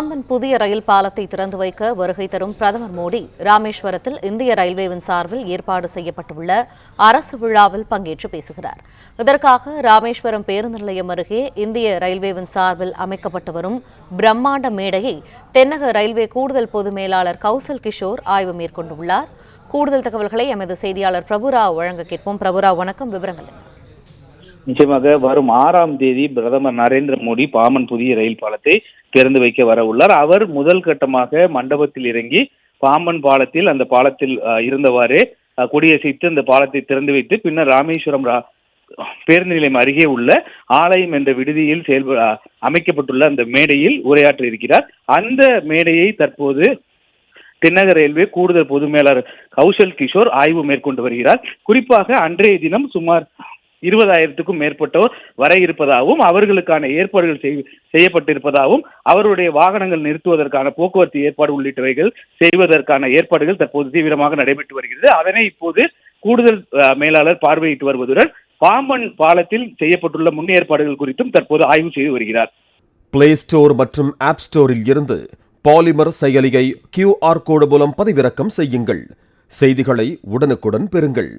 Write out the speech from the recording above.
பாம்பன் புதிய ரயில் பாலத்தை திறந்து வைக்க வருகை தரும் பிரதமர் மோடி ராமேஸ்வரத்தில் இந்திய ரயில்வேவின் சார்பில் ஏற்பாடு செய்யப்பட்டுள்ள அரசு விழாவில் பங்கேற்று பேசுகிறார். இதற்காக ராமேஸ்வரம் பேருந்து நிலையம் அருகே இந்திய ரயில்வேவின் சார்பில் அமைக்கப்பட்டு வரும் பிரம்மாண்ட மேடையை தென்னக ரயில்வே கூடுதல் பொது மேலாளர் கௌசல் கிஷோர் ஆய்வு மேற்கொண்டுள்ளார். கூடுதல் தகவல்களை எமது செய்தியாளர் பிரபுராவ் வழங்க கேட்போம். பிரபுராவ், வணக்கம். விவரங்கள் என்ன? நிச்சயமாக வரும் 6ஆம் தேதி பிரதமர் நரேந்திர மோடி பாம்பன் புதிய ரயில் பாலத்தை திறந்து வைக்க வர உள்ளார். அவர் முதல் கட்டமாக மண்டபத்தில் இறங்கி பாம்பன் பாலத்தில் அந்த பாலத்தில் இருந்தவாறே கொடியசைத்து அந்த பாலத்தை திறந்து வைத்து பின்னர் ராமேஸ்வரம் பேருந்து நிலையம் அருகே உள்ள ஆலயம் என்ற விடுதியில் அமைக்கப்பட்டுள்ள அந்த மேடையில் உரையாற்ற இருக்கிறார். அந்த மேடையை தற்போது தென்னக ரயில்வே கூடுதல் பொது மேலாளர் கௌசல் கிஷோர் ஆய்வு மேற்கொண்டு வருகிறார். குறிப்பாக அன்றைய தினம் சுமார் 20,000க்கும் மேற்பட்டோர் வர இருப்பதாகவும் அவர்களுக்கான ஏற்பாடுகள் செய்யப்பட்டிருப்பதாகவும் அவருடைய வாகனங்கள் நிறுத்துவதற்கான போக்குவரத்து ஏற்பாடு உள்ளிட்டவைகள் செய்வதற்கான ஏற்பாடுகள் தற்போது தீவிரமாக நடைபெற்று வருகிறது. அதனை இப்போது கூடுதல் மேலாளர் பார்வையிட்டு வருவதுடன் பாம்பன் பாலத்தில் செய்யப்பட்டுள்ள முன்னேற்பாடுகள் குறித்தும் தற்போது ஆய்வு செய்து வருகிறார். பிளே ஸ்டோர் மற்றும் ஆப் ஸ்டோரில் இருந்து பாலிமர் செயலியை QR கோடு மூலம் பதிவிறக்கம் செய்யுங்கள். செய்திகளை உடனுக்குடன் பெறுங்கள்.